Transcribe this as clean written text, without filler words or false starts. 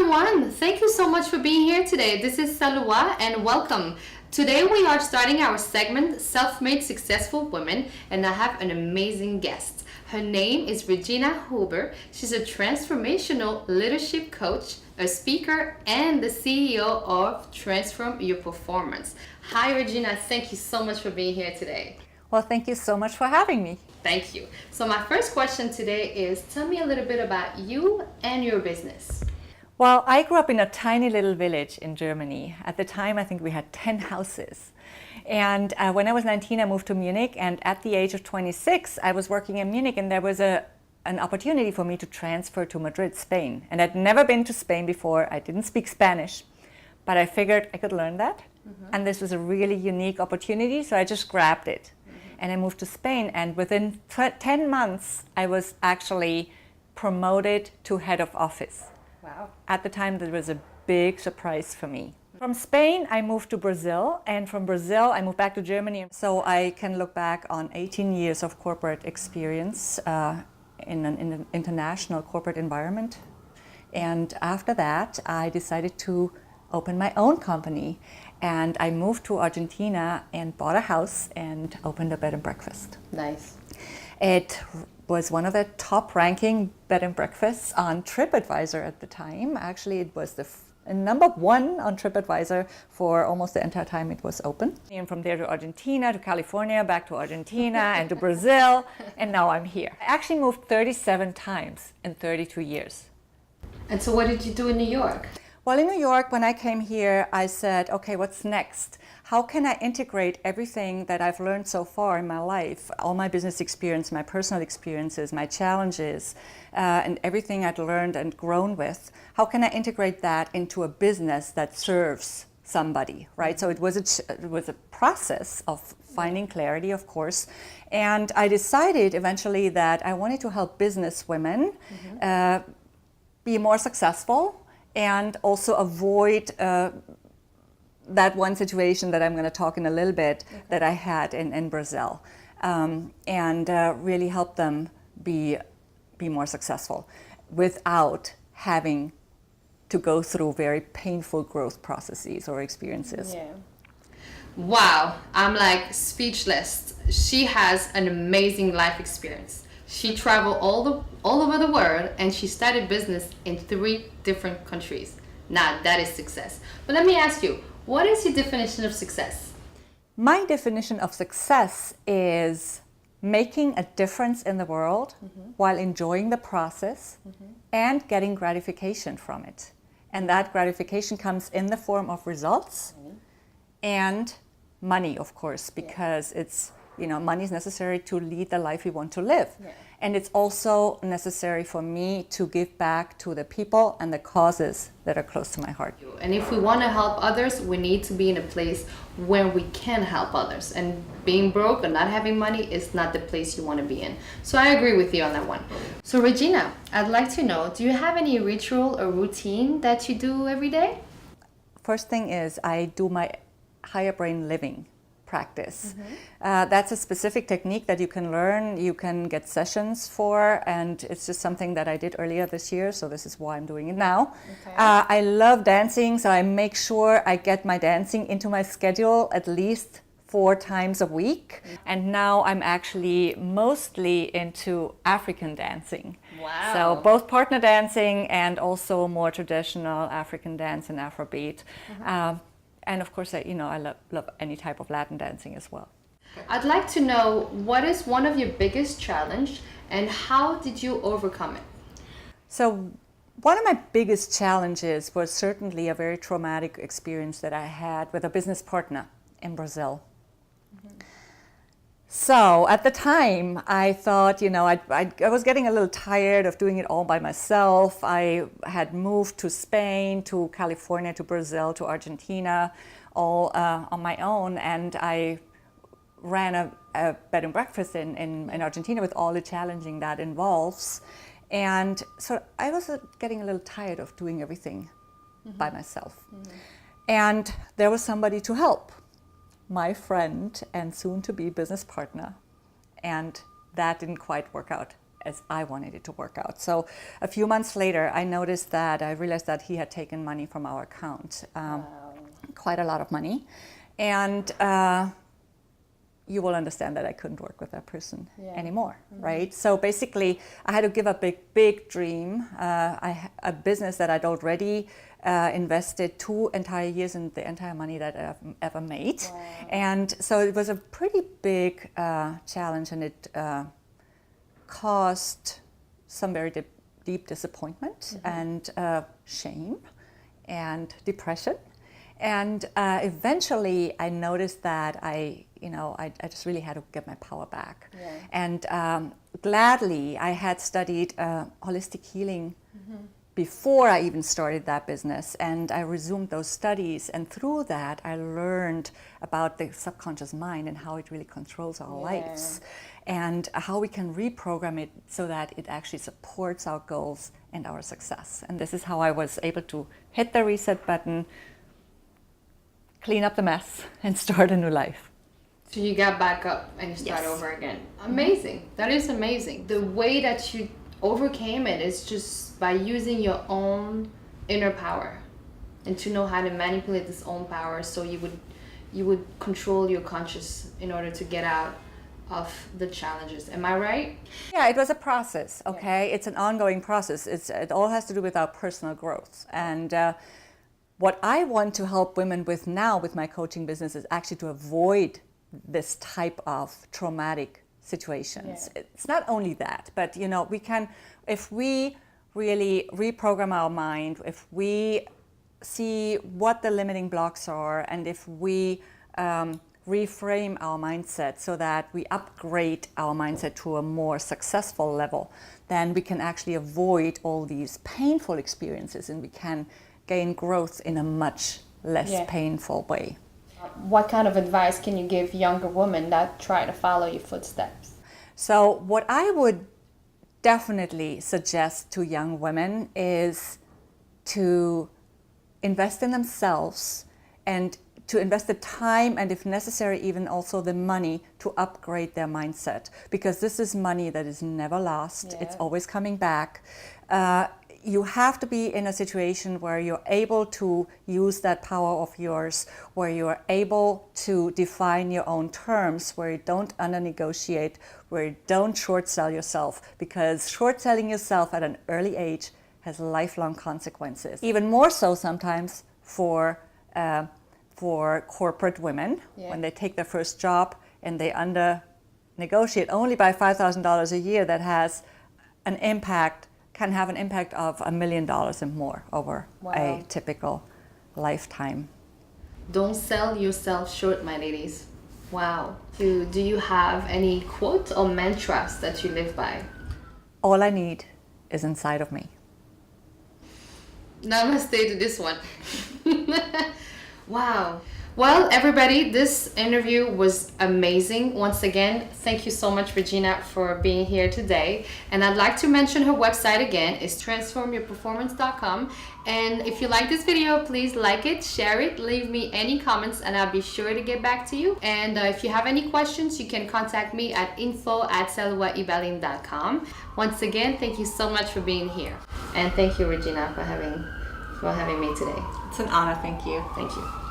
everyone, thank you so much for being here today. This is Salwa and welcome. Today we are starting our segment Self-Made Successful Women, and I have an amazing guest. Her name is Regina Huber. She's a transformational leadership coach, a speaker, and the CEO of Transform Your Performance. Hi Regina, thank you so much for being here today. Well, thank you so much for having me. Thank you. So my first question today is, tell me a little bit about you and your business. Well, I grew up in a tiny little village in Germany. At the time, I think we had 10 houses. And when I was 19, I moved to Munich. And at the age of 26, I was working in Munich, and there was an opportunity for me to transfer to Madrid, Spain. And I'd never been to Spain before. I didn't speak Spanish, but I figured I could learn that. And this was a really unique opportunity, so I just grabbed it. And I moved to Spain, and within 10 months, I was actually promoted to head of office. Wow. At the time, that was a big surprise for me. From Spain, I moved to Brazil, and from Brazil, I moved back to Germany. So I can look back on 18 years of corporate experience in an international corporate environment. And after that, I decided to open my own company. And I moved to Argentina and bought a house and opened a bed and breakfast. Nice. It was one of the top ranking bed and breakfasts on TripAdvisor at the time. Actually, it was the number one on TripAdvisor for almost the entire time it was open. And from there to Argentina, to California, back to Argentina, and to Brazil, and now I'm here. I actually moved 37 times in 32 years. And so what did you do in New York? Well, in New York, when I came here, I said, okay, what's next? How can I integrate everything that I've learned so far in my life, all my business experience, my personal experiences, my challenges, and everything I'd learned and grown with? How can I integrate that into a business that serves somebody, right? So it was a process of finding clarity, of course. And I decided eventually that I wanted to help business women be more successful, and also avoid that one situation that I'm going to talk in a little bit that I had in Brazil, and really help them be more successful without having to go through very painful growth processes or experiences. Yeah. Wow, I'm like speechless. She has an amazing life experience. She traveled all over the world, and she started business in 3 different countries. Now that is success. But let me ask you, what is your definition of success? My definition of success is making a difference in the world while enjoying the process and getting gratification from it. And that gratification comes in the form of results and money, of course, because it's, money is necessary to lead the life we want to live. Yeah. And it's also necessary for me to give back to the people and the causes that are close to my heart. And if we want to help others, we need to be in a place where we can help others. And being broke or not having money is not the place you want to be in. So I agree with you on that one. So Regina, I'd like to know, do you have any ritual or routine that you do every day? First thing is I do my higher brain living practice. That's a specific technique that you can learn, you can get sessions for, and it's just something that I did earlier this year, so this is why I'm doing it now. Okay. I love dancing, so I make sure I get my dancing into my schedule at least 4 times a week. And now I'm actually mostly into African dancing. Wow. So both partner dancing and also more traditional African dance and Afrobeat. And of course, I love any type of Latin dancing as well. I'd like to know, what is one of your biggest challenge and how did you overcome it? So one of my biggest challenges was certainly a very traumatic experience that I had with a business partner in Brazil. So at the time, I thought, I was getting a little tired of doing it all by myself. I had moved to Spain, to California, to Brazil, to Argentina, all on my own. And I ran a bed and breakfast in Argentina with all the challenging that involves. And so I was getting a little tired of doing everything by myself. And there was somebody to help. My friend and soon-to-be business partner, and that didn't quite work out as I wanted it to work out. So a few months later, I realized that he had taken money from our account, quite a lot of money. And you will understand that I couldn't work with that person anymore, right? So basically, I had to give up a big dream, a business that I'd already invested 2 entire years in the entire money that I've ever made. Wow. And so it was a pretty big challenge, and it caused some very deep disappointment and shame and depression. And eventually I noticed that I just really had to get my power back. Yeah. And gladly, I had studied holistic healing before I even started that business, and I resumed those studies, and through that I learned about the subconscious mind and how it really controls our lives, and how we can reprogram it so that it actually supports our goals and our success. And this is how I was able to hit the reset button, clean up the mess, and start a new life. So you got back up and you start over again. Amazing. That is amazing. The way that you overcame it is just by using your own inner power, and to know how to manipulate this own power, so you would control your conscious in order to get out of the challenges. Am I right? Yeah, it was a process, okay? Yeah. It's an ongoing process. It all has to do with our personal growth. And what I want to help women with now with my coaching business is actually to avoid this type of traumatic situations. Yeah. It's not only that, but we can, if we really reprogram our mind, if we see what the limiting blocks are, and if we reframe our mindset so that we upgrade our mindset to a more successful level, then we can actually avoid all these painful experiences, and we can gain growth in a much less painful way. What kind of advice can you give younger women that try to follow your footsteps? So what I would definitely suggest to young women is to invest in themselves, and to invest the time, and if necessary even also the money, to upgrade their mindset, because this is money that is never lost. It's always coming back. You have to be in a situation where you're able to use that power of yours, where you're able to define your own terms, where you don't under-negotiate, where you don't short sell yourself, because short selling yourself at an early age has lifelong consequences. Even more so sometimes for corporate women, when they take their first job and they under-negotiate only by $5,000 a year, that has an impact, can have an impact of $1 million and more over a typical lifetime. Don't sell yourself short, my ladies. Wow. Do you have any quotes or mantras that you live by? All I need is inside of me. Namaste to this one. Wow. Well, everybody, this interview was amazing. Once again, thank you so much, Regina, for being here today. And I'd like to mention her website again. It's transformyourperformance.com. And if you like this video, please like it, share it, leave me any comments, and I'll be sure to get back to you. And if you have any questions, you can contact me at info@selwaibalin.com. Once again, thank you so much for being here. And thank you, Regina, for having me today. It's an honor. Thank you. Thank you.